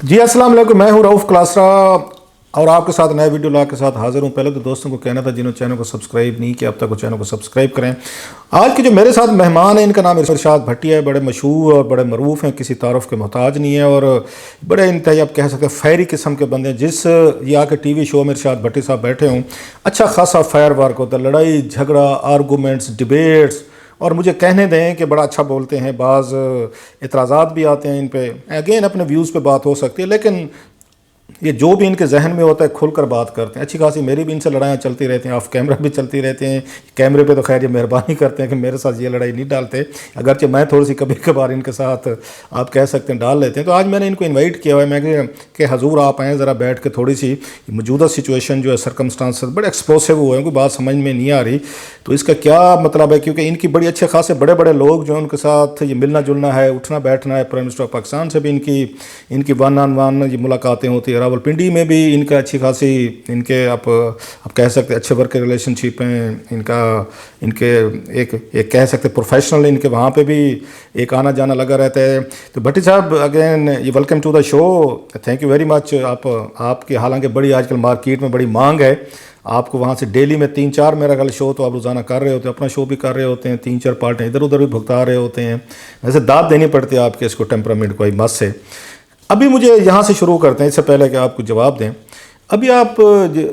جی السلام علیکم، میں ہوں رؤف کلاسرا اور آپ کے ساتھ نئے ویڈیو لا کے ساتھ حاضر ہوں۔ پہلے تو دوستوں کو کہنا تھا جنہوں چینل کو سبسکرائب نہیں کیا اب تک وہ چینل کو سبسکرائب کریں۔ آج کے جو میرے ساتھ مہمان ہیں ان کا نام ارشاد بھٹی ہے، بڑے مشہور اور بڑے معروف ہیں، کسی تعارف کے محتاج نہیں ہے اور بڑے انتہائی آپ کہہ سکتے ہیں فیری قسم کے بندے ہیں۔ جس یہ آ کے ٹی وی شو میں ارشاد بھٹی صاحب بیٹھے ہوں اچھا خاصا فائر ورک ہوتا ہے، لڑائی جھگڑا، آرگومنٹس، ڈیبیٹس، اور مجھے کہنے دیں کہ بڑا اچھا بولتے ہیں، بعض اعتراضات بھی آتے ہیں ان پہ، اگین اپنے ویوز پہ بات ہو سکتی ہے، لیکن یہ جو بھی ان کے ذہن میں ہوتا ہے کھل کر بات کرتے ہیں۔ اچھی خاصی میری بھی ان سے لڑائیاں چلتی رہتی ہیں، آف کیمرہ بھی چلتی رہتی ہیں، کیمرے پہ تو خیر یہ مہربانی کرتے ہیں کہ میرے ساتھ یہ لڑائی نہیں ڈالتے، اگرچہ میں تھوڑی سی کبھی کبھار ان کے ساتھ آپ کہہ سکتے ہیں ڈال لیتے ہیں۔ تو آج میں نے ان کو انوائٹ کیا ہوا ہے، میں کہ حضور آپ آئیں ذرا بیٹھ کے تھوڑی سی موجودہ سچویشن جو ہے سرکمسٹانسز بڑے ایکسپلوسیو ہوئے ہیں، کوئی بات سمجھ میں نہیں آ رہی تو اس کا کیا مطلب ہے، کیونکہ ان کی بڑی اچھے خاصے بڑے بڑے لوگ جو ہیں ان کے ساتھ یہ ملنا جلنا ہے، اٹھنا بیٹھنا ہے۔ پرائم منسٹر آف پاکستان سے بھی ان کی ون آن ون یہ ملاقاتیں ہوتی ہیں، راولپنڈی میں بھی ان کا اچھی خاصی ان کے آپ کہہ سکتے اچھے ورکنگ ریلیشن شپ ہیں ان کے ایک کہہ سکتے پروفیشنل، ان کے وہاں پہ بھی ایک آنا جانا لگا رہتا ہے۔ تو بھٹی صاحب اگین یہ welcome to the show, thank you very much. آپ کی حالانکہ بڑی آج کل مارکیٹ میں بڑی مانگ ہے، آپ کو وہاں سے ڈیلی میں 3-4 میرا خیال شو تو آپ روزانہ کر رہے ہوتے ہیں، اپنا شو بھی کر رہے ہوتے ہیں، 3-4 پارٹیں ادھر ادھر بھی بھگتا رہے ہوتے ہیں، ویسے داد دینی پڑتی ہے آپ کے اس کو ٹیمپرامنٹ کو مس سے۔ ابھی مجھے یہاں سے شروع کرتے ہیں اس سے پہلے کہ آپ کو جواب دیں۔ ابھی آپ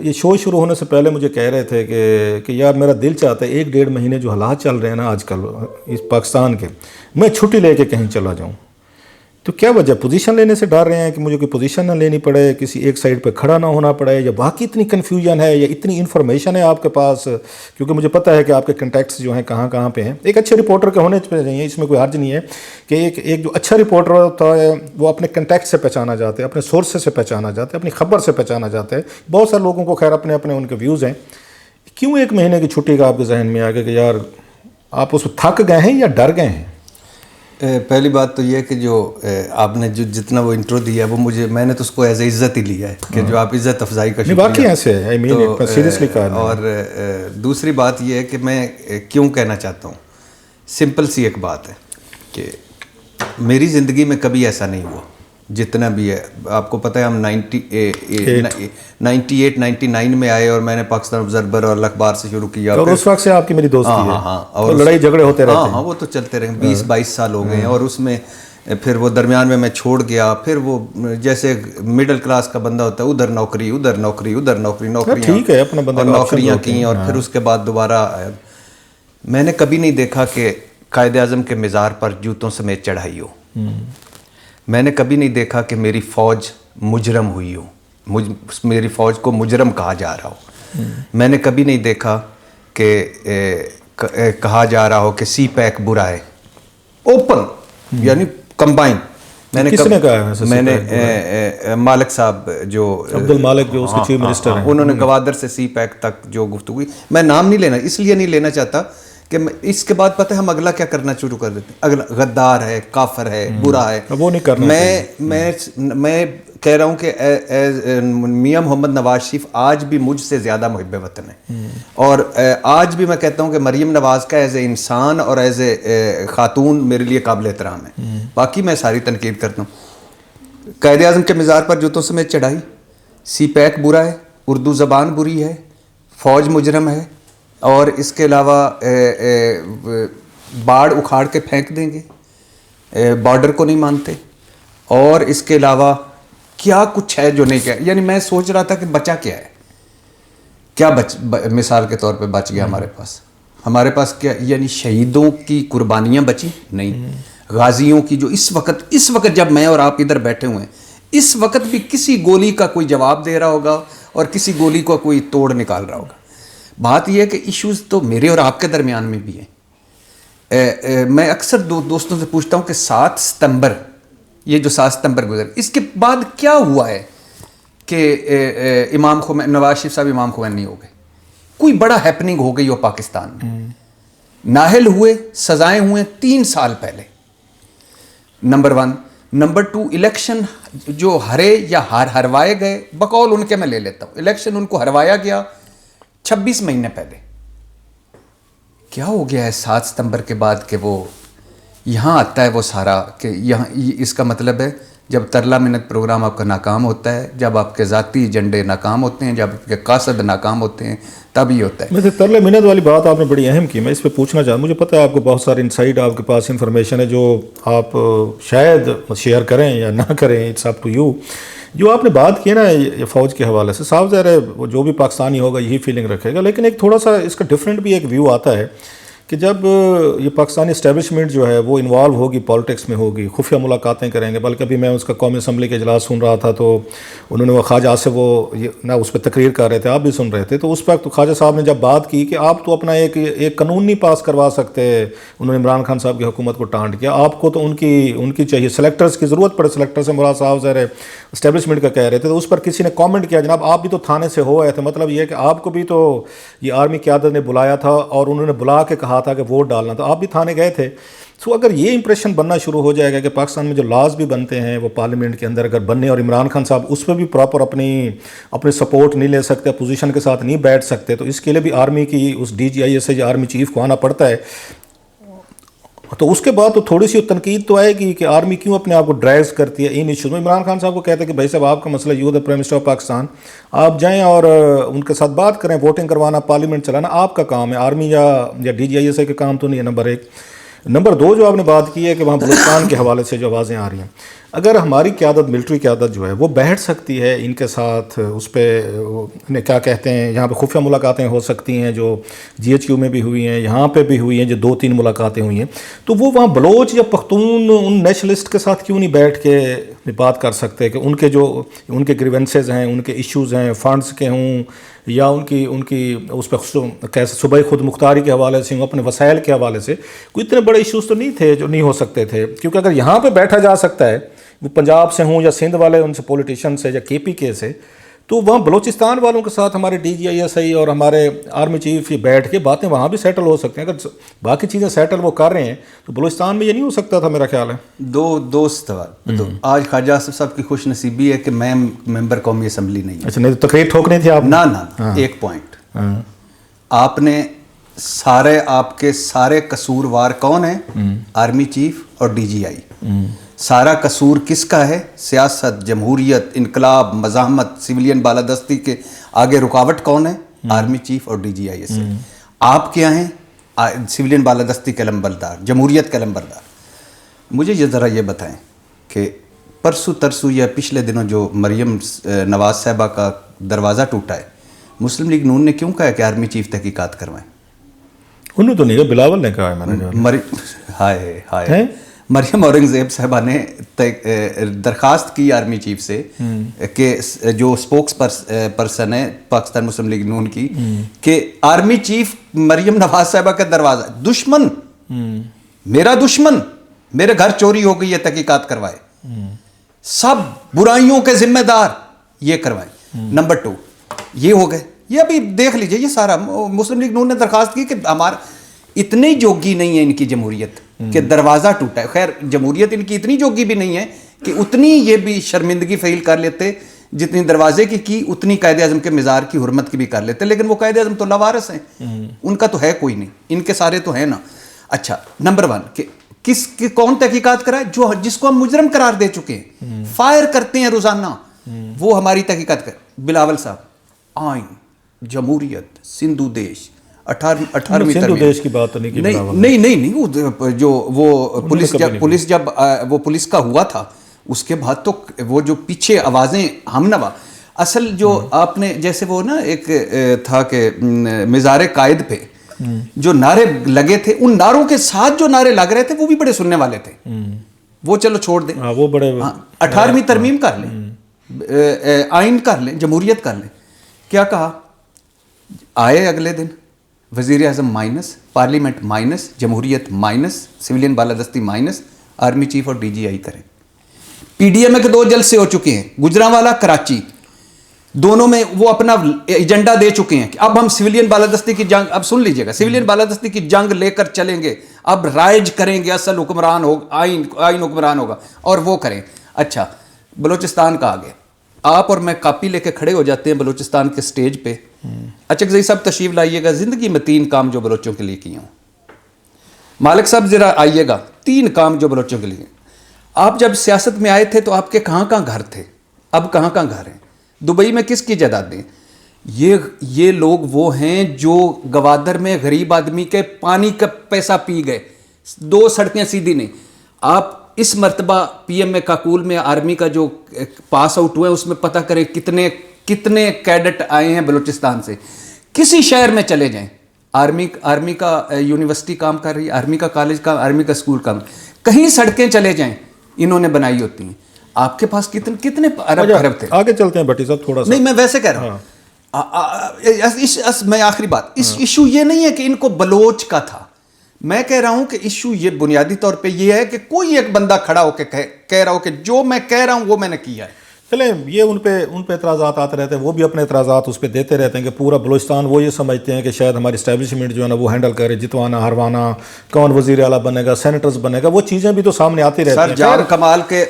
یہ شو شروع ہونے سے پہلے مجھے کہہ رہے تھے کہ یار میرا دل چاہتا ہے 1-1.5 مہینے جو حالات چل رہے ہیں نا آج کل اس پاکستان کے، میں چھٹی لے کے کہیں چلا جاؤں۔ تو کیا وجہ، پوزیشن لینے سے ڈر رہے ہیں کہ مجھے کوئی پوزیشن نہ لینی پڑے، کسی ایک سائڈ پہ کھڑا نہ ہونا پڑے، یا باقی اتنی کنفیوژن ہے یا اتنی انفارمیشن ہے آپ کے پاس، کیونکہ مجھے پتہ ہے کہ آپ کے کنٹیکٹس جو ہیں کہاں کہاں پہ ہیں۔ ایک اچھے رپورٹر کے ہونے چاہیے، اس میں کوئی حرج نہیں ہے کہ ایک جو اچھا رپورٹر ہوتا ہے وہ اپنے کنٹیکٹ سے پہچانا جاتا ہے، اپنے سورسز سے پہچانا جاتا ہے، اپنی خبر سے پہچانا جاتا ہے۔ بہت سارے لوگوں کو خیر اپنے ان کے ویوز ہیں۔ کیوں 1 مہینے کی چھٹی کا آپ کے ذہن میں آ گیا کہ یار آپ اس میں تھک گئے ہیں یا ڈر گئے ہیں؟ پہلی بات تو یہ ہے کہ جو آپ نے جتنا وہ انٹرو دیا ہے وہ میں نے تو اس کو ایز اے عزت ہی لیا ہے کہ جو آپ عزت افزائی کا شکریہ۔ واقعی ایسے ہے، سیریسلی کہا۔ اور دوسری بات یہ ہے کہ میں کیوں کہنا چاہتا ہوں، سمپل سی ایک بات ہے کہ میری زندگی میں کبھی ایسا نہیں ہوا جتنا بھی ہے۔ آپ کو پتہ ہے ہم 98-99 میں آئے اور میں نے پاکستان آبزرور اور الاخبار سے شروع کیا، اور اس وقت سے آپ کی میری دوستی ہے۔ ہاں اور لڑائی جھگڑے ہوتے رہتے ہیں۔ ہاں وہ تو چلتے رہے، 20-22 سال ہو گئے ہیں، اور اس میں پھر وہ درمیان میں چھوڑ گیا، پھر وہ جیسے مڈل کلاس کا بندہ ہوتا ہے ادھر نوکری ادھر نوکری ادھر نوکری، ٹھیک ہے، اپنا بندہ نوکریاں کی، اور پھر اس کے بعد دوبارہ میں نے کبھی نہیں دیکھا کہ قائد اعظم کے مزار پر جوتوں سمیت چڑھائی ہو۔ میں نے کبھی نہیں دیکھا کہ میری فوج مجرم ہوئی ہو، میری فوج کو مجرم کہا جا رہا ہو۔ میں نے کبھی نہیں دیکھا کہ کہا جا رہا ہو کہ سی پیک برا ہے، اوپن یعنی کمبائن۔ کس نے کہا ہے؟ میں نے مالک صاحب جو عبد المالک جو اس کے چیف منسٹر ہیں، انہوں نے گوادر سے سی پیک تک جو گفتگو، میں نام نہیں لینا، اس لیے نہیں لینا چاہتا کہ اس کے بعد پتہ ہے ہم اگلا کیا کرنا شروع کر دیتے ہیں، اگلا غدار ہے، کافر ہے، برا ہے، وہ نہیں کرنا۔ میں کہہ رہا ہوں کہ میاں محمد نواز شریف آج بھی مجھ سے زیادہ محب وطن ہے، اور آج بھی میں کہتا ہوں کہ مریم نواز کا ایز اے انسان اور ایز اے خاتون میرے لیے قابل احترام ہے۔ باقی میں ساری تنقید کرتا ہوں۔ قائد اعظم کے مزار پر جوتوں سمیت چڑھائی، سی پیک برا ہے، اردو زبان بری ہے، فوج مجرم ہے، اور اس کے علاوہ باڑ اکھاڑ کے پھینک دیں گے، بارڈر کو نہیں مانتے، اور اس کے علاوہ کیا کچھ ہے جو نہیں کیا۔ یعنی میں سوچ رہا تھا کہ بچا کیا ہے، کیا مثال کے طور پہ بچ گیا ہمارے پاس کیا، یعنی شہیدوں کی قربانیاں بچی نہیں، غازیوں کی جو اس وقت جب میں اور آپ ادھر بیٹھے ہوئے ہیں اس وقت بھی کسی گولی کا کوئی جواب دے رہا ہوگا اور کسی گولی کو کوئی توڑ نکال رہا ہوگا۔ بات یہ ہے کہ ایشوز تو میرے اور آپ کے درمیان میں بھی ہیں۔ میں اکثر دوستوں سے پوچھتا ہوں کہ 7 ستمبر، یہ جو 7 ستمبر گزر، اس کے بعد کیا ہوا ہے کہ امام خمینی، نواز شریف صاحب امام خمینی ہو گئے، کوئی بڑا ہیپننگ ہو گئی ہو پاکستان میں، نااہل ہوئے، سزائیں ہوئے 3 سال پہلے، نمبر 1۔ نمبر 2، الیکشن جو ہرے یا ہروائے گئے، بقول ان کے میں لے لیتا ہوں، الیکشن ان کو ہروایا گیا 26 مہینے پہلے۔ کیا ہو گیا ہے 7 ستمبر کے بعد کہ وہ یہاں آتا ہے وہ سارا، کہ یہاں اس کا مطلب ہے جب ترلا منت پروگرام آپ کا ناکام ہوتا ہے، جب آپ کے ذاتی ایجنڈے ناکام ہوتے ہیں، جب آپ کے قاصد ناکام ہوتے ہیں، تب ہی ہوتا ہے. ویسے ترلے منت والی بات آپ نے بڑی اہم کی. میں اس پہ پوچھنا چاہتا ہوں، مجھے پتہ ہے آپ کو بہت سارے انسائٹ، آپ کے پاس انفارمیشن ہے جو آپ شاید شیئر کریں یا نہ کریں، اٹس اپ ٹو یو. جو آپ نے بات کی نا یہ فوج کے حوالے سے، صاف ظاہر ہے وہ جو بھی پاکستانی ہوگا یہی فیلنگ رکھے گا، لیکن ایک تھوڑا سا اس کا ڈفرینٹ بھی ایک ویو آتا ہے کہ جب یہ پاکستانی اسٹیبلشمنٹ جو ہے وہ انوالو ہوگی، پالیٹکس میں ہوگی، خفیہ ملاقاتیں کریں گے. بلکہ ابھی میں اس کا قومی اسمبلی کے اجلاس سن رہا تھا تو انہوں نے وہ خواجہ سے وہ نہ اس پہ تقریر کر رہے تھے، آپ بھی سن رہے تھے، تو اس وقت خواجہ صاحب نے جب بات کی کہ آپ تو اپنا ایک قانون نہیں پاس کروا سکتے، انہوں نے عمران خان صاحب کی حکومت کو ٹانٹ کیا، آپ کو تو ان کی چاہیے سلیکٹرز کی ضرورت پڑے. سلیکٹر سے مراد صاحب ظاہر اسٹیبلشمنٹ کا کہہ رہے تھے، تو اس پر کسی نے کامنٹ کیا جناب آپ بھی تو تھانے سے ہو آئے تھے، مطلب یہ ہے کہ آپ کو بھی تو یہ آرمی قیادت نے بلایا تھا اور انہوں نے بلا کے کہا تھا کہ ووٹ ڈالنا، تو آپ بھی تھانے گئے تھے. سو اگر یہ امپریشن بننا شروع ہو جائے گا کہ پاکستان میں جو لاز بھی بنتے ہیں وہ پارلیمنٹ کے اندر اگر بننے، اور عمران خان صاحب اس پہ بھی پراپر اپنی سپورٹ نہیں لے سکتے، اپوزیشن کے ساتھ نہیں بیٹھ سکتے، تو اس کے لیے بھی آرمی کی اس ڈی جی آئی ایس سے جو آرمی چیف کو آنا پڑتا ہے. تو اس کے بعد تو تھوڑی سی تنقید تو آئے گی کہ آرمی کیوں اپنے آپ کو ڈرائیوز کرتی ہے ان ایشوز میں. عمران خان صاحب کو کہتے ہیں کہ بھائی صاحب آپ کا مسئلہ you the prime minister of Pakistan, آپ جائیں اور ان کے ساتھ بات کریں، ووٹنگ کروانا، پارلیمنٹ چلانا آپ کا کام ہے، آرمی یا D G I S A کا کام تو نہیں ہے. نمبر ایک. نمبر دو، جو آپ نے بات کی ہے کہ وہاں بلوچستان کے حوالے سے جو آوازیں آ رہی ہیں، اگر ہماری قیادت، ملٹری قیادت جو ہے وہ بیٹھ سکتی ہے ان کے ساتھ، اس پہ انہیں کیا کہتے ہیں، یہاں پہ خفیہ ملاقاتیں ہو سکتی ہیں جو جی ایچ کیو میں بھی ہوئی ہیں، یہاں پہ بھی ہوئی ہیں جو 2-3 ملاقاتیں ہوئی ہیں، تو وہ وہاں بلوچ یا پختون ان نیشنلسٹ کے ساتھ کیوں نہیں بیٹھ کے بات کر سکتے کہ ان کے گریونسز ہیں، ان کے ایشوز ہیں، فنڈز کے ہوں یا ان کی اس پہ کیسے صوبائی خود مختاری کے حوالے سے، اپنے وسائل کے حوالے سے کوئی اتنے بڑے ایشوز تو نہیں تھے جو نہیں ہو سکتے تھے. کیونکہ اگر یہاں پہ بیٹھا جا سکتا ہے، وہ پنجاب سے ہوں یا سندھ والے ان سے پولیٹیشین سے یا کے پی کے سے، تو وہاں بلوچستان والوں کے ساتھ ہمارے D G I S I اور ہمارے آرمی چیف یہ بیٹھ کے باتیں وہاں بھی سیٹل ہو سکتے ہیں. اگر باقی چیزیں سیٹل وہ کر رہے ہیں تو بلوچستان میں یہ نہیں ہو سکتا تھا، میرا خیال ہے. دو سوال. تو آج خواجہ آصف صاحب کی خوش نصیبی ہے کہ میں ممبر قومی اسمبلی نہیں ہوں. اچھا، نہیں تو تقریر ٹھوکنی تھی آپ نے. نہ ایک پوائنٹ، آپ نے آپ کے سارے قصوروار کون ہیں؟ آرمی چیف اور ڈی جی آئی. سارا قصور کس کا ہے؟ سیاست، جمہوریت، انقلاب، مزاحمت، سویلین بالادستی کے آگے رکاوٹ کون ہے؟ آرمی چیف اور ڈی جی آئی ایس سے. آپ کیا ہیں؟ سویلین بالادستی کے لمبردار، جمہوریت کے لمبردار. مجھے ذرا یہ بتائیں کہ پرسوں ترسوں یا پچھلے دنوں جو مریم نواز صاحبہ کا دروازہ ٹوٹا ہے، مسلم لیگ نون نے کیوں کہا کہ آرمی چیف تحقیقات کروائیں؟ انہوں تو نہیں کہا، بلاول نے کہا ہے. میں نے ہائے مریم اورنگزیب صاحبہ نے درخواست کی آرمی چیف سے کہ جو اسپوکس پرسن ہے پاکستان مسلم لیگ نون کی، کہ آرمی چیف مریم نواز صاحبہ کا دروازہ، دشمن، میرا دشمن، میرے گھر چوری ہو گئی ہے، تحقیقات کروائے، سب برائیوں کے ذمہ دار یہ کروائیں. نمبر 2 یہ ہو گئے. یہ ابھی دیکھ لیجئے، یہ سارا مسلم لیگ نون نے درخواست کی کہ ہمارا اتنی جوگی نہیں ہے ان کی جمہوریت کہ دروازہ ٹوٹا ہے. خیر جمہوریت ان کی اتنی جوگی بھی نہیں ہے کہ اتنی یہ بھی شرمندگی فیل کر لیتے جتنی دروازے کی اتنی قائد اعظم کے مزار کی حرمت کی بھی کر لیتے. لیکن وہ قائد اعظم تو لاوارث ہیں، ان کا تو ہے کوئی نہیں، ان کے سارے تو ہیں نا. اچھا، نمبر 1 کہ کون تحقیقات کرائے؟ جس کو ہم مجرم قرار دے چکے ہیں، فائر کرتے ہیں روزانہ، وہ ہماری تحقیقات کرے. بلاول صاحب، آئین، جمہوریت، سندھو دیش، 18ویں سندھ دیش کی بات نہیں کی. نہیں جو وہ پولیس جب وہ پولیس کا ہوا تھا اس کے بعد تو وہ جو پیچھے آوازیں ہم نوا، اصل جو آپ نے جیسے وہ نا ایک تھا کہ مزار قائد پہ جو نعرے لگے تھے، ان نعروں کے ساتھ جو نعرے لگ رہے تھے وہ بھی بڑے سننے والے تھے. وہ چلو چھوڑ دیں، وہ بڑے 18ویں ترمیم کر لیں، آئین کر لیں، جمہوریت کر لیں. کیا کہا؟ آئے اگلے دن وزیر اعظم مائنس، پارلیمنٹ مائنس، جمہوریت مائنس، سویلین بالادستی مائنس، آرمی چیف اور ڈی جی آئی کریں. پی ڈی ایم اے کے 2 جلسے ہو چکے ہیں، گجرانوالہ، کراچی، دونوں میں وہ اپنا ایجنڈا دے چکے ہیں کہ اب ہم سویلین بالادستی کی جنگ، اب سن لیجئے گا، سویلین بالادستی کی جنگ لے کر چلیں گے، اب رائج کریں گے، اصل حکمران ہوگا، آئین حکمران ہوگا، اور وہ کریں. اچھا، بلوچستان کا آگے آپ اور میں کاپی لے کے کھڑے ہو جاتے ہیں بلوچستان کے سٹیج پہ. اچھا صاحب تشریف لائیے گا، زندگی میں 3 کام جو بلوچوں کے لیے کیے ہوں. مالک صاحب ذرا آئیے گا، 3 کام جو بلوچوں کے لیے. آپ جب سیاست میں آئے تھے تو آپ کے کہاں کہاں گھر تھے؟ اب کہاں کہاں گھر ہیں؟ دبئی میں کس کی جائیدادیں؟ یہ لوگ وہ ہیں جو گوادر میں غریب آدمی کے پانی کا پیسہ پی گئے، 2 سڑکیں سیدھی نہیں. آپ اس مرتبہ پی ایم کاکول میں آرمی کا جو پاس آؤٹ ہوئے اس میں پتہ کریں کتنے کیڈٹ آئے ہیں بلوچستان سے. کسی شہر میں چلے جائیں، آرمی کا یونیورسٹی کام کر رہی ہے، آرمی کا کالج کام، آرمی کا اسکول کام، کہیں سڑکیں چلے جائیں انہوں نے بنائی ہوتی ہیں. آپ کے پاس کتنے ارب تھے. آگے چلتے ہیں بھٹی صاحب تھوڑا سا. نہیں میں ویسے کہہ رہا ہوں، میں آخری بات، اس ایشو یہ نہیں ہے کہ ان کو بلوچ کا تھا. میں کہہ رہا ہوں کہ ایشو یہ بنیادی طور پہ یہ ہے کہ کوئی ایک بندہ کھڑا ہو کے کہہ رہا ہو کہ جو میں کہہ رہا ہوں وہ میں نے کیا ہے. چلیں یہ ان پہ اعتراضات آتے رہتے ہیں، وہ بھی اپنے اعتراضات اس پہ دیتے رہتے ہیں کہ پورا بلوچستان وہ یہ سمجھتے ہیں کہ شاید ہماری اسٹیبلشمنٹ جو ہے نا وہ ہینڈل کرے، جتوانا ہروانا، کون وزیر اعلیٰ بنے گا، سینیٹرز بنے گا، وہ چیزیں بھی تو سامنے آتی رہتی ہیں. سر جام کمال کے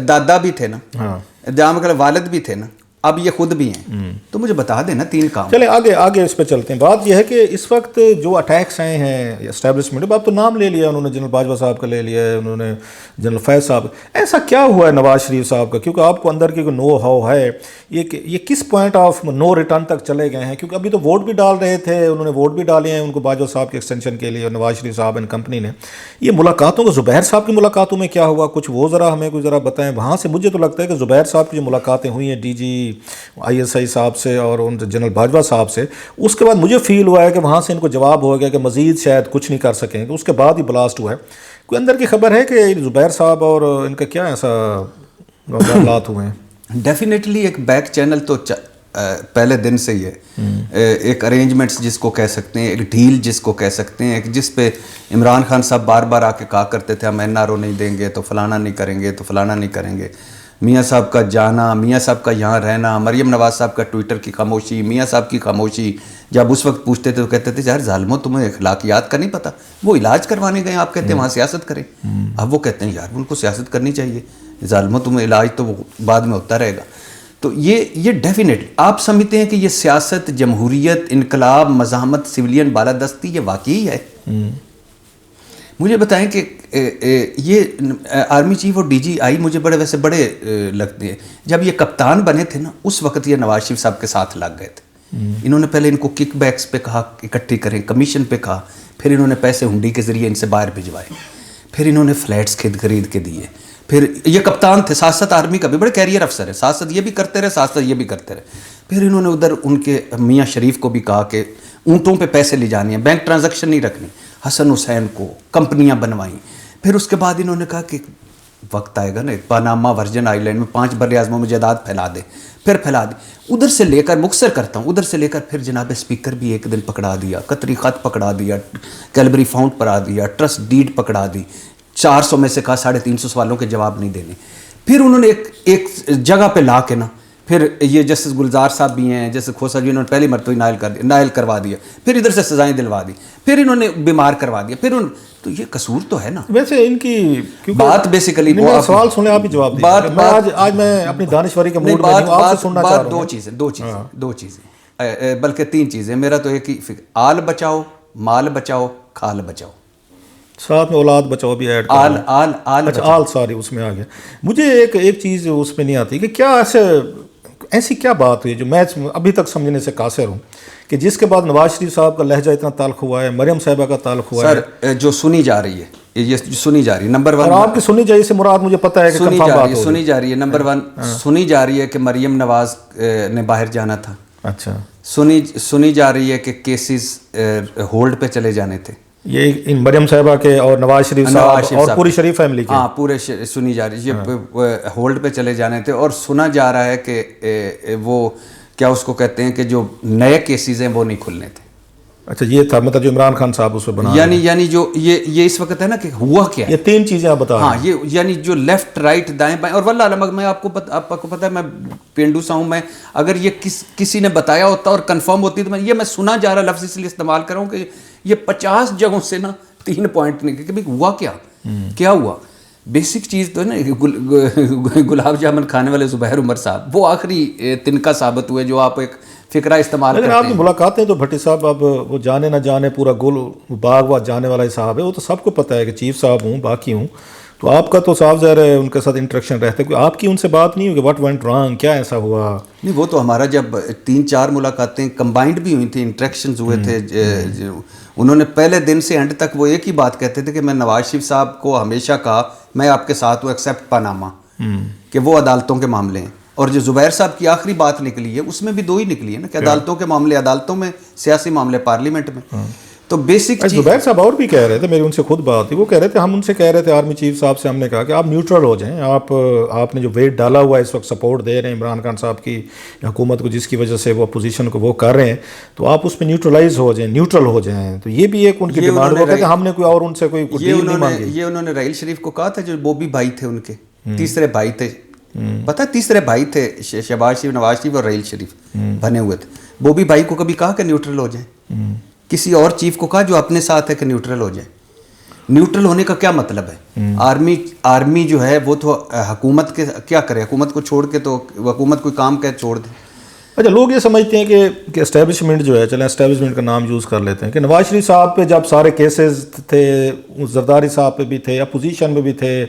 دادا بھی تھے نا، ہاں جام کمال والد بھی تھے نا، اب یہ خود بھی ہیں. تو مجھے بتا دینا 3 کام. چلیں آگے اس پہ چلتے ہیں. بات یہ ہے کہ اس وقت جو اٹیکس آئے ہیں اسٹیبلشمنٹ، اب تو نام لے لیا انہوں نے، جنرل باجوہ صاحب کا لے لیا ہے انہوں نے، جنرل فیض صاحب. ایسا کیا ہوا ہے نواز شریف صاحب کا؟ کیونکہ آپ کو اندر کی نو ہاؤ ہے یہ کس پوائنٹ آف نو ریٹرن تک چلے گئے ہیں؟ کیونکہ ابھی تو ووٹ بھی ڈال رہے تھے، انہوں نے ووٹ بھی ڈالے ہیں ان کو باجوہ صاحب کے ایکسٹینشن کے لیے، اور نواز شریف صاحب اینڈ کمپنی نے. یہ ملاقاتوں کو زبیر صاحب کی ملاقاتوں میں کیا ہوا کچھ وہ ذرا ہمیں کچھ ذرا بتائیں. وہاں سے مجھے تو لگتا ہے کہ زبیر صاحب کی جو ملاقاتیں ہوئی ہیں DG ISI صاحب سے اور ان جنرل باجوہ صاحب سے، اس کے بعد مجھے فیل ہوا ہے کہ وہاں سے ان کو جواب ہو گیا کہ مزید شاید کچھ نہیں کر سکیں گے. اس کے بعد ہی بلاسٹ ہوا ہے. کوئی اندر کی خبر ہے کہ زبیر صاحب اور ان کا کیا ایسا معاملات ہوئے ہیں؟ ڈیفینیٹلی ایک بیک چینل تو پہلے دن سے ہی ہے، ایک ارینجمنٹس جس کو کہہ سکتے ہیں، ایک ڈھیل جس کو کہہ سکتے ہیں، ایک جس پہ عمران خان صاحب بار بار آ کے کہا کرتے تھے ہم NRO نہیں دیں گے تو فلانا نہیں کریں گے تو فلانا نہیں کریں گے. میاں صاحب کا جانا، میاں صاحب کا یہاں رہنا، مریم نواز صاحب کا ٹویٹر کی خاموشی، میاں صاحب کی خاموشی. جب اس وقت پوچھتے تھے تو کہتے تھے یار ظالموں تمہیں اخلاقیات کا نہیں پتہ، وہ علاج کروانے گئے آپ کہتے ہیں وہاں سیاست کریں. اب وہ کہتے ہیں یار ان کو سیاست کرنی چاہیے، ظالموں تمہیں علاج تو وہ بعد میں ہوتا رہے گا. تو یہ ڈیفینیٹ آپ سمجھتے ہیں کہ یہ سیاست، جمہوریت، انقلاب، مزاحمت، سویلین بالادستی یہ واقعی ہے؟ مجھے بتائیں کہ یہ آرمی چیف اور DGI مجھے ویسے بڑے لگتے ہیں. جب یہ کپتان بنے تھے نا اس وقت یہ نواز شریف صاحب کے ساتھ لگ گئے تھے. انہوں نے پہلے ان کو کک بیکس پہ کہا اکٹھی کریں، کمیشن پہ کہا، پھر انہوں نے پیسے ہنڈی کے ذریعے ان سے باہر بھجوائے، پھر انہوں نے فلیٹس خرید کے دیے. پھر یہ کپتان تھے، ساتھ ساتھ آرمی کا بھی بڑے کیریئر افسر ہے، ساتھ ساتھ یہ بھی کرتے رہے، ساتھ ساتھ یہ بھی کرتے رہے. پھر انہوں نے ادھر ان کے میاں شریف کو بھی کہا کہ اونٹوں پہ پیسے لے جانے ہیں، بینک ٹرانزیکشن نہیں رکھنی. حسن حسین کو کمپنیاں بنوائیں. پھر اس کے بعد انہوں نے کہا کہ وقت آئے گا نا پاناما ورجن آئی لینڈ میں 5 بر اعظموں میں جائیداد پھیلا دیں. پھر پھیلا دی. ادھر سے لے کر مختصر کرتا ہوں، ادھر سے لے کر پھر جناب اسپیکر بھی ایک دن پکڑا دیا، قطری خط پکڑا دیا، کیلبری فاؤنٹ پکڑا دیا، ٹرسٹ ڈیڈ پکڑا دی. 400 میں سے کہا 350 سوالوں کے جواب نہیں دینے. پھر انہوں نے ایک جگہ پہ لا کے نا پھر یہ جسٹس گلزار صاحب بھی ہیں، جیسے کھوسا جی، انہوں نے پہلی مرتبہ نائل کروا دیا، پھر ادھر سے سزائیں دلوا دی، پھر انہوں نے بیمار کروا دیا. پھر تو یہ قصور تو ہے نا. ویسے ان کی بات بیسیکلی سوال سنیں، آپ ہی جواب دیں. آج میں اپنی دانشوری کے موڈ میں ہوں، آپ سے سننا چاہ رہا ہوں. دو چیزیں بلکہ 3 چیزیں. میرا تو ایک ہی فکر، آل بچاؤ، مال بچاؤ، کھال بچاؤ، ساتھ میں اولاد بچاؤ بھی ایڈ آل سوری اس میں آ گیا. مجھے ایک چیز اس میں نہیں آتی کہ کیا ایسی کیا بات ہوئی جو میں ابھی تک سمجھنے سے قاصر ہوں کہ جس کے بعد نواز شریف صاحب کا لہجہ اتنا تلخ ہوا ہے، مریم صاحبہ کا تلخ ہوا ہے. سر جو سنی جا رہی ہے، یہ سنی جا رہی ہے نمبر 1. اور آپ کی سنی جائے سے مراد مجھے پتہ ہے کہ سنی جا رہی ہے نمبر 1 سنی جا رہی ہے کہ مریم نواز نے باہر جانا تھا. اچھا. سنی جا رہی ہے کہ کیسز ہولڈ پہ چلے جانے تھے. یہ ان مریم صاحبہ کے اور نواز شریف صاحب اور پوری شریف فیملی کے؟ ہاں پورے سنی جا رہی ہے یہ ہولڈ پہ چلے جانے تھے. اور سنا جا رہا ہے کہ وہ کیا اس کو کہتے ہیں کہ جو نئے کیسز ہیں وہ نہیں کھلنے تھے. اچھا یہ تھا مطلب جو عمران خان صاحب اس پہ بنا یعنی جو یہ اس وقت ہے نا کہ ہوا کیا ہے. یہ 3 چیزیں آپ بتا. ہاں یہ یعنی جو لیفٹ رائٹ دائیں بائیں. اور واللہ علم میں آپ کو پتہ ہے میں پینڈو سا ہوں، میں اگر یہ کسی نے بتایا ہوتا اور کنفرم ہوتی تو میں سنا جا رہا لفظ اس لیے استعمال کروں کہ یہ 50 جگہوں سے نا 3 پوائنٹ نہیں کہ ہوا کیا ہوا. بیسک چیز تو ہے نا گلاب جامن کھانے والے زبیر عمر صاحب وہ آخری تنکا ثابت ہوئے جو آپ ایک فکرہ استعمال کرتے ہیں. لیکن آپ کی ملاقاتیں تو بھٹی صاحب اب وہ جانے نہ جانے پورا گل باغ واغ جانے والا حساب ہے. وہ تو سب کو پتہ ہے کہ چیف صاحب ہوں باقی ہوں تو آپ کا تو صاف ظاہر ہے ان کے ساتھ انٹریکشن رہتا ہے, کوئی آپ کی ان سے بات نہیں ہوگی واٹ وینٹ رانگ, کیا ایسا ہوا؟ نہیں, وہ تو ہمارا جب 3-4 ملاقاتیں کمبائنڈ بھی ہوئی تھیں, انٹریکشنز ہوئے تھے, انہوں نے پہلے دن سے اینڈ تک وہ ایک ہی بات کہتے تھے کہ میں نواز شریف صاحب کو ہمیشہ کہا میں آپ کے ساتھ ہوں ایکسیپٹ پاناما, کہ وہ عدالتوں کے معاملے ہیں. اور جو زبیر صاحب کی آخری بات نکلی ہے اس میں بھی 2 ہی نکلی ہے نا, کہ عدالتوں کے معاملے عدالتوں میں, سیاسی معاملے پارلیمنٹ میں. تو بیسک زبیر صاحب اور بھی کہہ رہے تھے, میری ان سے خود بات تھی, وہ کہہ رہے تھے ہم ان سے کہہ رہے تھے آرمی چیف صاحب سے, ہم نے کہا کہ آپ نیوٹرل ہو جائیں, آپ نے جو ویٹ ڈالا ہوا ہے اس وقت سپورٹ دے رہے ہیں عمران خان صاحب کی حکومت کو, جس کی وجہ سے وہ اپوزیشن کو وہ کر رہے ہیں, تو آپ اس پہ نیوٹرلائز ہو جائیں, نیوٹرل ہو جائیں. تو یہ بھی ایک ان کی ڈیمانڈ ہوتا ہے کہ ہم نے کوئی اور ان سے کوئی ڈیل نہیں مانگی. یہ انہوں نے راحیل شریف کو کہا تھا, جو بوبی بھائی تھے ان کے تیسرے بھائی تھے, پتہ تیسرے بھائی تھے, شہباز شریف, نواز شریف اور راحیل شریف بنے ہوئے تھے. بوبی بھائی کو کبھی کہا کہ نیوٹرل ہو جائیں؟ کسی اور چیف کو کہا جو اپنے ساتھ ہے کہ نیوٹرل ہو جائے؟ نیوٹرل ہونے کا کیا مطلب ہے؟ آرمی جو ہے وہ تو حکومت کے کیا کرے, حکومت کو چھوڑ کے, تو حکومت کوئی کام کہ چھوڑ دے. اچھا, لوگ یہ سمجھتے ہیں کہ اسٹیبلشمنٹ جو ہے, چلیں اسٹیبلشمنٹ کا نام یوز کر لیتے ہیں, کہ نواز شریف صاحب پہ جب سارے کیسز تھے, زرداری صاحب پہ بھی تھے, اپوزیشن میں بھی تھے,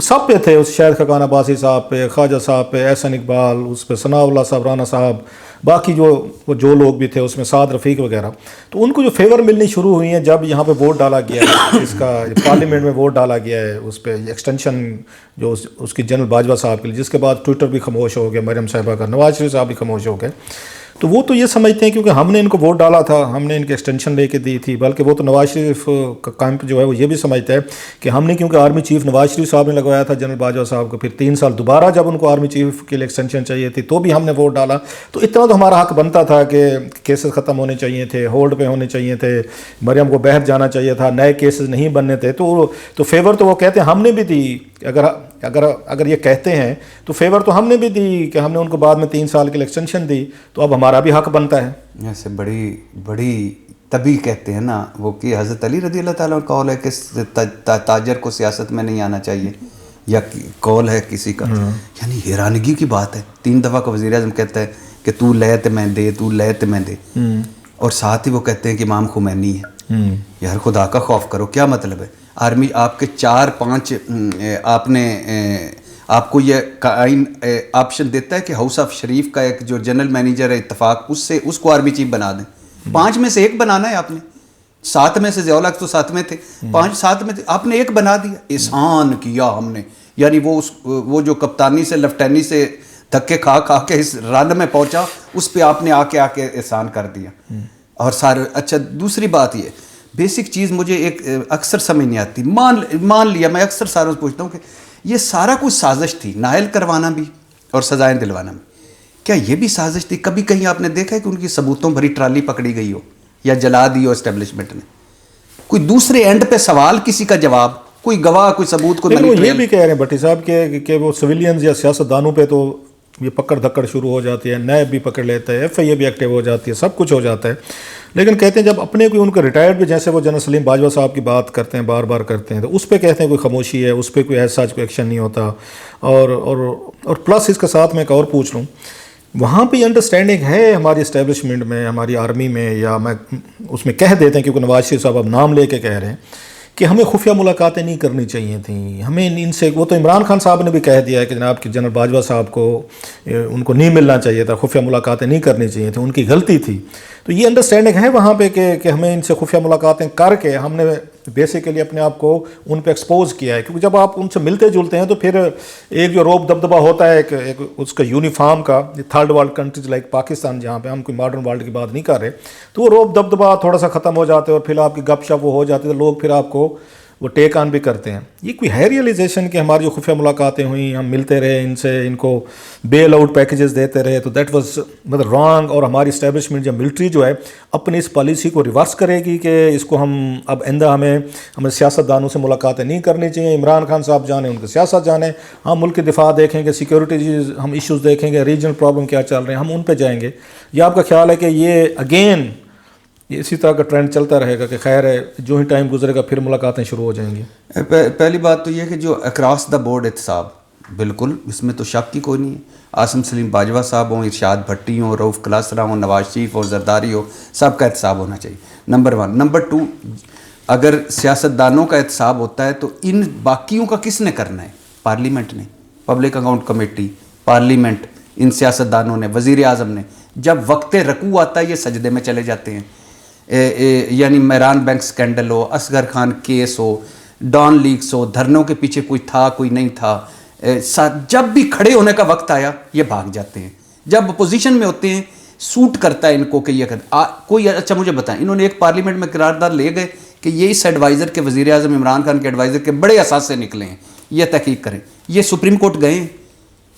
سب پہ تھے, اس شاہد خاقان عباسی صاحب پہ, خواجہ صاحب پہ, احسن اقبال, اس پہ ثناء اللہ صاحب, رانا صاحب, باقی جو لوگ بھی تھے اس میں سعد رفیق وغیرہ, تو ان کو جو فیور ملنی شروع ہوئی ہیں جب یہاں پہ ووٹ ڈالا گیا ہے, اس کا پارلیمنٹ میں ووٹ ڈالا گیا ہے اس پہ ایکسٹینشن جو اس کی جنرل باجوہ صاحب کے لیے, جس کے بعد ٹویٹر بھی خاموش ہو گیا, مریم صاحبہ کا, نواز شریف صاحب بھی خاموش ہو گئے. تو وہ تو یہ سمجھتے ہیں کیونکہ ہم نے ان کو ووٹ ڈالا تھا, ہم نے ان کی ایکسٹینشن لے کے دی تھی, بلکہ وہ تو نواز شریف کا کیمپ جو ہے وہ یہ بھی سمجھتا ہے کہ ہم نے, کیونکہ آرمی چیف نواز شریف صاحب نے لگوایا تھا جنرل باجوہ صاحب کو, پھر 3 سال دوبارہ جب ان کو آرمی چیف کے لیے ایکسٹینشن چاہیے تھی تو بھی ہم نے ووٹ ڈالا, تو اتنا تو ہمارا حق بنتا تھا کہ کیسز ختم ہونے چاہیے تھے, ہولڈ پہ ہونے چاہیے تھے, مریم کو باہر جانا چاہیے تھا, نئے کیسز نہیں بننے تھے. تو فیور تو وہ کہتے ہیں ہم نے بھی دی, اگر یہ کہتے ہیں تو فیور تو ہم نے بھی دی کہ ہم نے ان کو بعد میں 3 سال کے لیے ایکسٹینشن دی, تو اب ہمارا بھی حق بنتا ہے. ایسے بڑی تبھی کہتے ہیں نا وہ, کہ حضرت علی رضی اللہ تعالیٰ کا قول ہے کہ تاجر کو سیاست میں نہیں آنا چاہیے, یا قول ہے کسی کا, یعنی حیرانگی کی بات ہے. 3 دفعہ کا وزیر اعظم کہتا ہے کہ تو لے تو میں دے, تو لے تو میں دے, اور ساتھ ہی وہ کہتے ہیں کہ امام خمینی ہے. یار خدا کا خوف کرو, کیا مطلب ہے؟ آرمی آپ کے 4-5 آپ کو یہ آپشن دیتا ہے کہ ہاؤس آف شریف کا ایک جو جنرل مینیجر ہے اتفاق, اس کو آرمی چیف بنا دیں. 5 میں سے 1 بنانا ہے آپ نے. 7 میں سے ضیاء الحق تو 7 میں تھے, 7 میں آپ نے 1 بنا دیا. احسان کیا ہم نے, یعنی وہ جو کپتانی سے لیفٹینی سے دھکے کھا کے اس رن میں پہنچا, اس پہ آپ نے آ کے احسان کر دیا. اور سارے اچھا, دوسری بات یہ بیسک چیز مجھے ایک اکثر سمجھ نہیں آتی, مان لیا, میں اکثر ساروں سے پوچھتا ہوں کہ یہ سارا کچھ سازش تھی, نااہل کروانا بھی اور سزائیں دلوانا بھی, کیا یہ بھی سازش تھی؟ کبھی کہیں آپ نے دیکھا ہے کہ ان کی ثبوتوں بھری ٹرالی پکڑی گئی ہو یا جلا دی ہو اسٹیبلشمنٹ نے؟ کوئی دوسرے اینڈ پہ سوال, کسی کا جواب, کوئی گواہ, کوئی ثبوت کو. لیکن وہ یہ بھی کہہ رہے ہیں بھٹی صاحب کہ وہ سویلینز یا سیاستدانوں پہ تو یہ پکڑ دھکڑ شروع ہو جاتی ہے, نیب بھی پکڑ لیتا ہے, ایف آئی اے بھی ایکٹیو ہو جاتی ہے, سب کچھ ہو جاتا ہے. لیکن کہتے ہیں جب اپنے کوئی ان کو ریٹائرڈ بھی, جیسے وہ جنرل سلیم باجوہ صاحب کی بات کرتے ہیں, بار بار کرتے ہیں, تو اس پہ کہتے ہیں کوئی خاموشی ہے, اس پہ کوئی ایسا کوئی ایکشن نہیں ہوتا. اور پلس اس کے ساتھ میں ایک اور پوچھ لوں, وہاں پہ انڈرسٹینڈنگ ہے ہماری اسٹیبلشمنٹ میں, ہماری آرمی میں, یا میں اس میں کہہ دیتے ہیں کیونکہ نواز شریف صاحب اب نام لے کے کہہ رہے ہیں کہ ہمیں خفیہ ملاقاتیں نہیں کرنی چاہیے تھیں, ہمیں ان سے, وہ تو عمران خان صاحب نے بھی کہہ دیا ہے کہ جناب کہ جنرل باجوہ صاحب کو ان کو نہیں ملنا چاہیے تھا, خفیہ ملاقاتیں نہیں کرنی چاہیے تھیں, ان کی غلطی تھی. تو یہ انڈرسٹینڈنگ ہے وہاں پہ کہ ہمیں ان سے خفیہ ملاقاتیں کر کے ہم نے بیسیکلی اپنے آپ کو ان پہ ایکسپوز کیا ہے, کیونکہ جب آپ ان سے ملتے جلتے ہیں تو پھر ایک جو روب دبدبہ ہوتا ہے ایک اس کا یونیفارم کا, 3rd world countries like Pakistan جہاں پہ ہم کوئی ماڈرن ورلڈ کی بات نہیں کر رہے, تو وہ روب دبدبہ تھوڑا سا ختم ہو جاتے ہیں اور پھر آپ کی گپ شپ وہ ہو جاتی ہے, تو لوگ پھر آپ کو وہ ٹیک آن بھی کرتے ہیں. یہ کوئی ہے ریئلائزیشن کہ ہماری جو خفیہ ملاقاتیں ہوئیں, ہم ملتے رہے ان سے, ان کو بیل آؤٹ پیکیجز دیتے رہے, تو دیٹ واز مطلب رانگ. اور ہماری اسٹیبلشمنٹ یا ملٹری جو ہے اپنی اس پالیسی کو ریورس کرے گی کہ اس کو ہم اب آئندہ ہمیں سیاستدانوں سے ملاقاتیں نہیں کرنی چاہیے. عمران خان صاحب جانے, ان کی سیاست جانے, ہم ملک کے دفاع دیکھیں گے, سیکورٹی ہم ایشوز دیکھیں گے, ریجنل پرابلم کیا چل رہے ہیں, ہم ان پہ جائیں گے. یا آپ کا خیال ہے کہ یہ اگین یہ اسی طرح کا ٹرینڈ چلتا رہے گا کہ خیر ہے جو ہی ٹائم گزرے گا پھر ملاقاتیں شروع ہو جائیں گی؟ پہلی بات تو یہ کہ جو اکراس دا بورڈ احتساب, بالکل اس میں تو شک کی کوئی نہیں ہے. عاصم سلیم باجوہ صاحب ہوں, ارشاد بھٹی ہوں, رؤف کلاسرا ہوں, نواز شریف ہو, زرداری ہو, سب کا احتساب ہونا چاہیے, نمبر 1. نمبر 2, اگر سیاستدانوں کا احتساب ہوتا ہے تو ان باقیوں کا کس نے کرنا ہے؟ پارلیمنٹ نے، پبلک اکاؤنٹ کمیٹی، پارلیمنٹ، ان سیاستدانوں نے، وزیر اعظم نے. جب وقت رکوع آتا ہے یہ سجدے میں چلے جاتے ہیں. یعنی میران بینک سکینڈل ہو، اصغر خان کیس ہو، ڈان لیکس ہو، دھرنوں کے پیچھے کوئی تھا کوئی نہیں تھا، جب بھی کھڑے ہونے کا وقت آیا یہ بھاگ جاتے ہیں. جب اپوزیشن میں ہوتے ہیں سوٹ کرتا ہے ان کو کہ یہ کوئی. اچھا مجھے بتائیں، انہوں نے ایک پارلیمنٹ میں قرارداد لے گئے کہ یہ اس ایڈوائزر کے، وزیر اعظم عمران خان کے ایڈوائزر کے بڑے اثاثے نکلے ہیں، یہ تحقیق کریں. یہ سپریم کورٹ گئے ہیں؟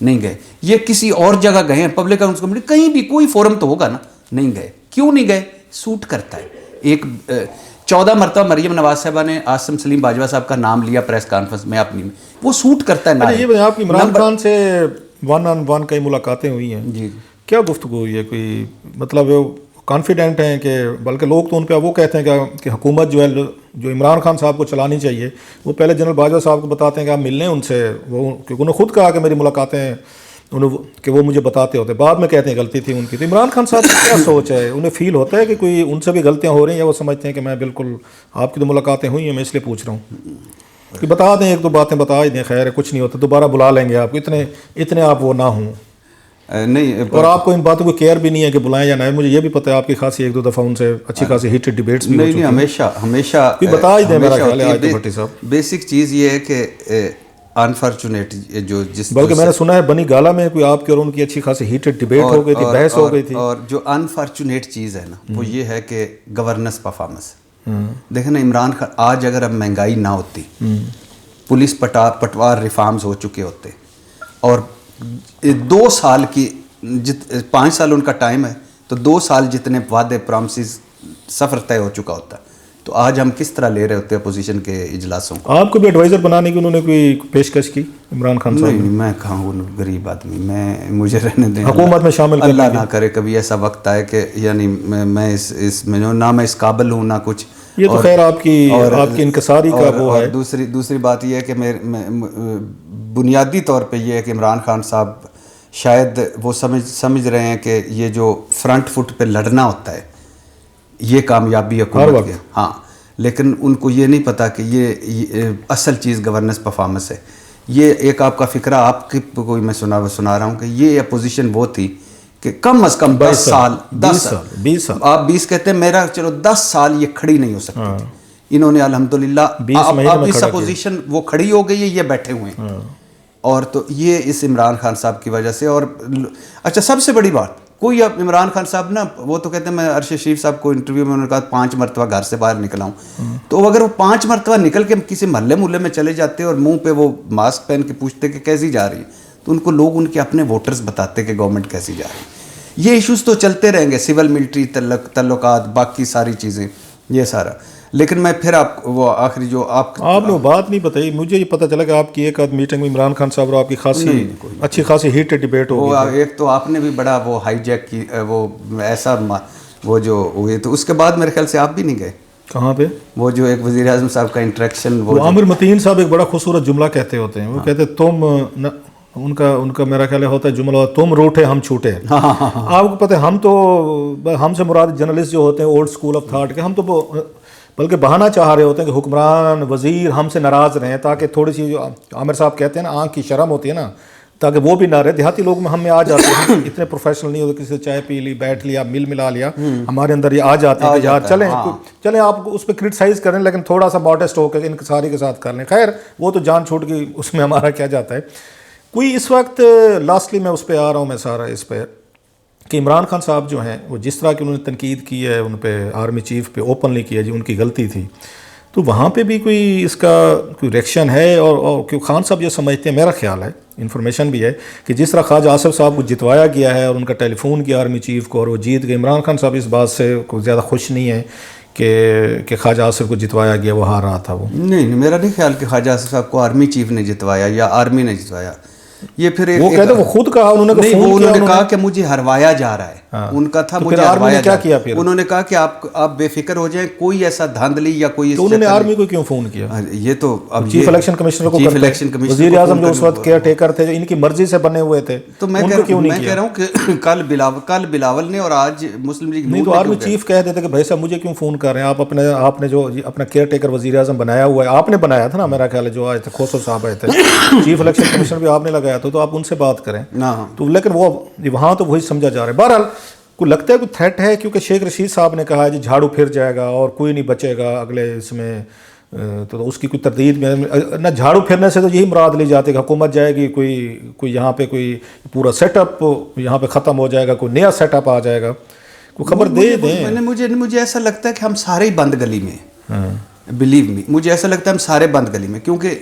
نہیں گئے. یہ کسی اور جگہ گئے ہیں، پبلک اکاؤنٹس کمیٹی، کہیں بھی کوئی فورم تو ہوگا نا؟ نہیں گئے. کیوں نہیں گئے؟ سوٹ کرتا ہے. ایک 14 مرتبہ مریم نواز صاحبہ نے عاصم سلیم باجوہ صاحب کا نام لیا پریس کانفرنس میں اپنی میں، وہ سوٹ کرتا ہے. نا یہ آپ کی عمران خان سے 1 on 1 کئی ملاقاتیں ہوئی ہیں، جی کیا گفتگو ہوئی ہے؟ کوئی مطلب کانفیڈنٹ ہیں کہ، بلکہ لوگ تو ان پہ وہ کہتے ہیں کہ حکومت جو ہے جو عمران خان صاحب کو چلانی چاہیے، وہ پہلے جنرل باجوہ صاحب کو بتاتے ہیں کہ آپ ملنے ان سے، وہ کیونکہ انہوں نے خود کہا کہ میری ملاقاتیں کہ وہ مجھے بتاتے ہوتے، بعد میں کہتے ہیں غلطی تھی ان کی. تو عمران خان صاحب کی کیا سوچ ہے؟ انہیں فیل ہوتا ہے کہ کوئی ان سے بھی غلطیاں ہو رہی ہیں، یا وہ سمجھتے ہیں کہ میں بالکل، آپ کی تو ملاقاتیں ہوئی ہیں میں اس لیے پوچھ رہا ہوں کہ بتا دیں، 1-2 باتیں بتا ہی دیں، خیر ہے کچھ نہیں ہوتا، دوبارہ بلا لیں گے آپ کو، اتنے آپ وہ نہ ہوں. نہیں، اور آپ کو ان باتوں کو کیئر بھی نہیں ہے کہ بلائیں یا نہ. مجھے یہ بھی پتہ ہے آپ کی خاصی 1-2 دفعہ ان سے اچھی خاصی ہیٹڈ ڈیبیٹس بھی ہو چکی ہیں. نہیں، ہمیشہ بتا ہی دیں. میرا خیال ہے آج بھٹی صاحب، بیسک چیز یہ ہے کہ انفارچونیٹ جو جس، بلکہ میں نے سنا ہے بنی گالا میں کوئی آپ کی اور ان کی اچھی خاصی ہیٹڈ ڈیبیٹ ہو گئی تھی، بحث ہو گئی تھی. اور جو انفارچونیٹ چیز ہے نا وہ یہ ہے کہ گورننس پرفارمنس. دیکھیں نا، عمران خان آج اگر اب مہنگائی نہ ہوتی، پولیس پٹوار ریفارمز ہو چکے ہوتے، اور 2 سال کی 5 سال ان کا ٹائم ہے، تو 2 سال جتنے وعدے پرامسز سفر طے ہو چکا ہوتا، تو آج ہم کس طرح لے رہے ہوتے اپوزیشن کے اجلاسوں کو. آپ کو بھی ایڈوائزر بنانے کی انہوں نے کوئی پیشکش کی عمران خان صاحب؟ نہیں، میں کہاں ہوں غریب آدمی، مجھے رہنے دیں، حکومت میں شامل کرنے اللہ نہ کرے کبھی ایسا وقت آئے کہ یعنی میں اس میں نہ میں اس قابل ہوں نہ کچھ. یہ تو خیر آپ کی انکساری کا وہ ہے. دوسری بات یہ ہے کہ بنیادی طور پہ یہ ہے کہ عمران خان صاحب شاید وہ سمجھ رہے ہیں کہ یہ جو فرنٹ فٹ پہ لڑنا ہوتا ہے یہ کامیابی حکومت کی. ہاں، لیکن ان کو یہ نہیں پتا کہ یہ اصل چیز گورننس پرفارمنس ہے. یہ ایک آپ کا فکرہ، آپ کی کوئی میں سنا رہا ہوں کہ یہ اپوزیشن وہ تھی کہ کم از کم 10 سال 20 سال آپ 20 کہتے ہیں، میرا چلو 10 سال یہ کھڑی نہیں ہو سکتی تھی. انہوں نے الحمدللہ اب اس اپوزیشن وہ کھڑی ہو گئی ہے، یہ بیٹھے ہوئے ہیں. اور تو یہ اس عمران خان صاحب کی وجہ سے. اور اچھا، سب سے بڑی بات، کوئی اب عمران خان صاحب نا، وہ تو کہتے ہیں، میں ارشد شریف صاحب کو انٹرویو میں انہوں نے کہا 5 مرتبہ گھر سے باہر نکلا ہوں. تو اگر وہ 5 مرتبہ نکل کے کسی محلے میں چلے جاتے اور منہ پہ وہ ماسک پہن کے پوچھتے کہ کیسی جا رہی ہے، تو ان کو لوگ ان کے اپنے ووٹرز بتاتے کہ گورنمنٹ کیسی جا رہی ہے. یہ ایشوز تو چلتے رہیں گے، سول ملٹری تعلقات، باقی ساری چیزیں، یہ سارا. لیکن میں پھر آپ وہ آخری جو آپ نے بات نہیں بتائی، مجھے یہ پتہ چلا کہ آپ کی ایک آدھ میٹنگ میں عمران خان صاحب اور آپ کی خاصی اچھی خاصی ہیٹڈ ڈیبیٹ ہو گئی. ایک تو آپ نے بھی بڑا وہ ہائی جیک کی، وہ ایسا وہ جو ہوئے، تو اس کے بعد میرے خیال سے آپ بھی نہیں گئے. کہاں پہ؟ وہ جو ایک وزیر اعظم صاحب کا انٹریکشن، وہ عامر متین صاحب ایک بڑا خوبصورت جملہ کہتے ہوتے ہیں، وہ کہتے تم، ان کا میرا خیال ہوتا ہے جملہ، تم روٹھے ہم چھوٹے. آپ کو پتہ ہے، ہم سے مراد جرنلسٹ جو ہوتے ہیں اولڈ اسکول آف تھاٹ کے، ہم تو بلکہ بہانہ چاہ رہے ہوتے ہیں کہ حکمران وزیر ہم سے ناراض رہیں، تاکہ تھوڑی سی جو عامر صاحب کہتے ہیں نا، آنکھ کی شرم ہوتی ہے نا، تاکہ وہ بھی نہ رہے. دیہاتی لوگ میں ہم میں آ جاتے ہیں، اتنے پروفیشنل نہیں ہوتے، کسی سے چائے پی لی، بیٹھ لیا، ملا لیا، ہمارے اندر یہ آ جاتے ہیں کہ یار چلیں آپ اس پہ کرٹیسائز کریں، لیکن تھوڑا سا ماڈسٹ ہو کے انکساری کے ساتھ کر لیں. خیر وہ تو جان چھوٹ گئی، اس میں ہمارا کیا جاتا ہے. کوئی اس وقت لاسٹلی میں اس پہ آ رہا ہوں، میں سارا اس پہ کہ عمران خان صاحب جو ہیں وہ جس طرح کی انہوں نے تنقید کی ہے ان پہ، آرمی چیف پہ اوپنلی کیا جی ان کی غلطی تھی، تو وہاں پہ بھی کوئی اس کا کوئی ریئیکشن ہے؟ اور کیوں خان صاحب یہ سمجھتے ہیں، میرا خیال ہے، انفارمیشن بھی ہے کہ جس طرح خواجہ آصف صاحب کو جتوایا گیا ہے اور ان کا ٹیلی فون کیا آرمی چیف کو اور وہ جیت گئے، عمران خان صاحب اس بات سے کوئی زیادہ خوش نہیں ہے کہ خواجہ آصف کو جتوایا گیا، وہ ہار رہا تھا. وہ نہیں، میرا نہیں خیال کہ خواجہ آصف صاحب کو آرمی چیف نے جتوایا یا آرمی نے جتوایا. یہ پھر وہ کہتے وہ خود کہا، انہوں نے کہا کہ مجھے ہروایا جا رہا ہے. ان کا تھا. مجھے آرمی کیا کیا پھر؟ انہوں نے کہا کہ آپ بے فکر ہو جائیں, کوئی ایسا دھاندلی یا کوئی. تو انہوں نے آرمی کو کیوں فون کیا؟ یہ تو اب چیف الیکشن کمشنر کو, وزیر اعظم جو اس وقت کیئر ٹیکر تھے, جو ان کی مرضی سے بنے ہوئے تھے, تو میں کہہ رہا ہوں کہ کل بلاول نے اور آج مسلم لیگ نہیں, تو آرمی چیف کہہ دیتے کہ بھائی صاحب مجھے کیوں فون کر رہے ہیں آپ نے جو اپنا کیئر ٹیکر وزیر اعظم بنایا ہوا ہے, آپ نے بنایا تھا نا میرا خیال ہے, جو آئے تھے کھوسرو صاحب آئے تھے, چیف الیکشن کمشنر بھی آپ نے لگایا تھا, تو آپ ان سے بات کریں. تو لیکن وہ وہاں تو وہی سمجھا جا رہا ہے. بہرحال کوئی لگتا ہے کوئی تھریٹ ہے, کیونکہ شیخ رشید صاحب نے کہا جی جھاڑو پھر جائے گا اور کوئی نہیں بچے گا اگلے اس میں, تو اس کی کوئی تردید میں نہ, جھاڑو پھرنے سے تو یہی مراد لی جاتی ہے کہ حکومت جائے گی, کوئی یہاں پہ کوئی پورا سیٹ اپ یہاں پہ ختم ہو جائے گا, کوئی نیا سیٹ اپ آ جائے گا, کوئی خبر دے دیں. مجھے ایسا لگتا ہے کہ ہم سارے ہی بند گلی میں, بلیو می, مجھے ایسا لگتا ہے ہم سارے بند گلی میں, کیونکہ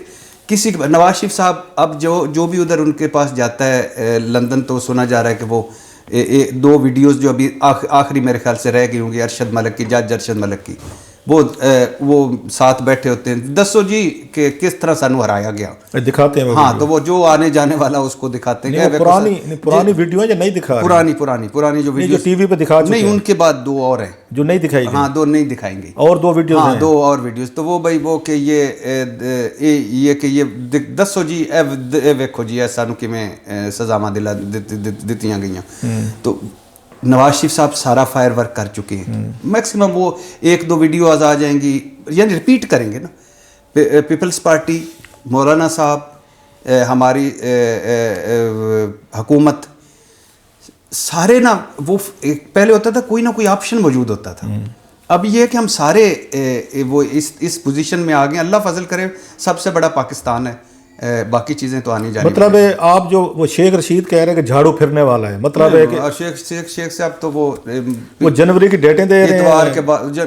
کسی نواز شریف صاحب اب جو بھی ادھر ان کے پاس جاتا ہے لندن, تو سنا جا رہا ہے کہ وہ 2 ویڈیوز جو ابھی آخری میرے خیال سے رہ گئی ہوں گی ارشد ملک کی, جج ارشد ملک کی, وہ ساتھ بیٹھے ہوتے ہیں, دسو جی کہ کس طرح سانو ہرایا گیا, دکھاتے ہیں. ہاں, تو وہ جو آنے جانے والا اس کو دکھاتے ہیں. پرانی ویڈیو یا نہیں دکھا, پرانی جو ویڈیو ٹی وی پہ دکھا چکے نہیں, ان کے بعد 2 اور ہیں جو نہیں دکھائی گئی. ہاں, 2 نہیں دکھائیں گے, اور 2 ویڈیوز ہیں. 2 اور ویڈیوز. تو وہ بھائی وہ کہ یہ دسو جی اے ویکھو جی اے سانو کیویں سزاواں دتیاں گئیاں. تو نواز شریف صاحب سارا فائر ورک کر چکے ہیں, میکسیمم وہ 1-2 ویڈیوز آ جائیں گی, یعنی ریپیٹ کریں گے نا. پیپلز پارٹی, مولانا صاحب, ہماری حکومت, سارے نا, وہ پہلے ہوتا تھا کوئی نہ کوئی آپشن موجود ہوتا تھا. اب یہ ہے کہ ہم سارے وہ اس پوزیشن میں آ گئے. اللہ فضل کرے, سب سے بڑا پاکستان ہے, باقی چیزیں تو آنی جانی. مطلب ہے آپ جو وہ شیخ رشید کہہ رہے ہیں کہ جھاڑو پھرنے والا ہے, مطلب ہے کہ شیخ صاحب تو وہ جنوری کی ڈیٹیں دے رہے اتوار کے بعد,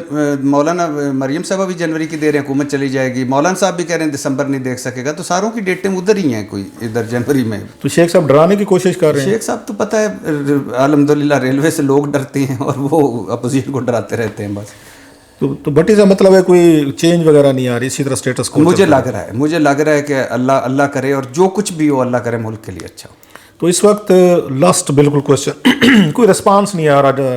مولانا مریم صاحبہ بھی جنوری کی دے رہے ہیں, حکومت چلی جائے گی. مولانا صاحب بھی کہہ رہے ہیں دسمبر نہیں دیکھ سکے گا, تو ساروں کی ڈیٹیں ادھر ہی ہیں, کوئی ادھر جنوری میں. تو شیخ صاحب ڈرانے کی کوشش کر رہے ہیں. شیخ صاحب تو پتہ ہے الحمدللہ ریلوے سے لوگ ڈرتے ہیں اور وہ اپوزیشن کو ڈراتے رہتے ہیں بس. تو بھٹی صاحب مطلب ہے کوئی چینج وغیرہ نہیں آ رہی, اسی طرح اسٹیٹس کو مجھے لگ رہا ہے کہ اللہ کرے, اور جو کچھ بھی ہو اللہ کرے ملک کے لیے اچھا ہو. تو اس وقت لاسٹ بالکل کوشچن, کوئی رسپانس نہیں آ رہا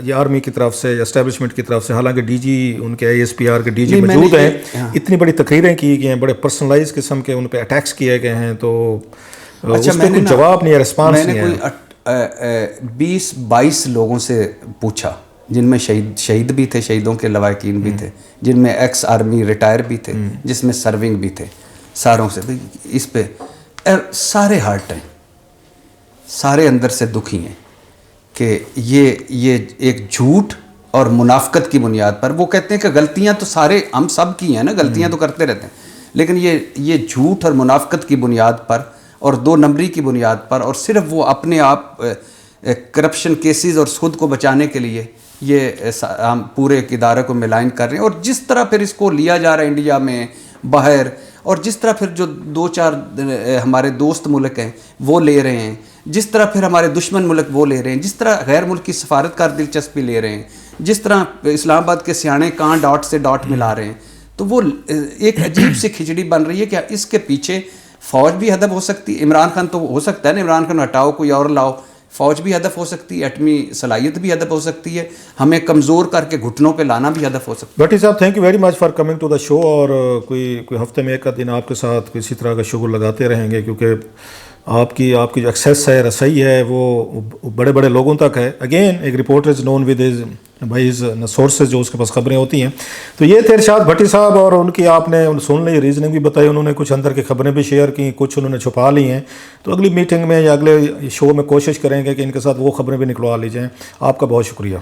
یہ آرمی کی طرف سے یا اسٹیبلشمنٹ کی طرف سے, حالانکہ ڈی جی ان کے ISPR کے DG موجود ہیں, اتنی بڑی تقریریں کی گئی ہیں, بڑے پرسنلائز قسم کے ان پہ اٹیکس کیے گئے ہیں, تو اس پہ کوئی جواب نہیں ہے, رسپانس نہیں ہے. میں نے کوئی 20-22 لوگوں سے پوچھا, جن میں شہید بھی تھے, شہیدوں کے لواحقین بھی تھے, جن میں ایکس آرمی ریٹائر بھی تھے, جس میں سرونگ بھی تھے, ساروں سے اس پہ سارے ہارٹ ہیں, سارے اندر سے دکھی ہیں کہ یہ ایک جھوٹ اور منافقت کی بنیاد پر. وہ کہتے ہیں کہ غلطیاں تو سارے ہم سب کی ہیں نا, غلطیاں تو کرتے رہتے ہیں, لیکن یہ جھوٹ اور منافقت کی بنیاد پر اور 2 نمبری کی بنیاد پر, اور صرف وہ اپنے آپ کرپشن کیسز اور سود کو بچانے کے لیے یہ ہم پورے ایک ادارے کو ملائن کر رہے ہیں. اور جس طرح پھر اس کو لیا جا رہا ہے انڈیا میں, باہر, اور جس طرح پھر جو 2-4 ہمارے دوست ملک ہیں وہ لے رہے ہیں, جس طرح پھر ہمارے دشمن ملک وہ لے رہے ہیں, جس طرح غیر ملکی سفارتکار دلچسپی لے رہے ہیں, جس طرح اسلام آباد کے سیانے کہاں ڈاٹ سے ڈاٹ ملا رہے ہیں, تو وہ ایک عجیب سی کھچڑی بن رہی ہے. کہ اس کے پیچھے فوج بھی ہدف ہو سکتی ہے, عمران خان تو ہو سکتا ہے نا, عمران خان ہٹاؤ کوئی اور لاؤ, فوج بھی ہدف ہو سکتی ہے, ایٹمی صلاحیت بھی ہدف ہو سکتی ہے, ہمیں کمزور کر کے گھٹنوں پہ لانا بھی ہدف ہو سکتا ہے. بھٹی صاحب thank you very much for coming to the show, اور کوئی ہفتے میں 1 دن آپ کے ساتھ کسی طرح کا شغل لگاتے رہیں گے, کیونکہ آپ کی جو ایکسیس ہے, رسائی ہے, وہ بڑے بڑے لوگوں تک ہے. اگین ایک reporter is known with his sources, جو اس کے پاس خبریں ہوتی ہیں. تو یہ تھے ارشاد بھٹی صاحب, اور ان کی آپ نے سن لی, ریزننگ بھی بتائی, انہوں نے کچھ اندر کی خبریں بھی شیئر کی, کچھ انہوں نے چھپا لی ہیں. تو اگلی میٹنگ میں یا اگلے شو میں کوشش کریں گے کہ ان کے ساتھ وہ خبریں بھی نکلوا لی جائیں. آپ کا بہت شکریہ.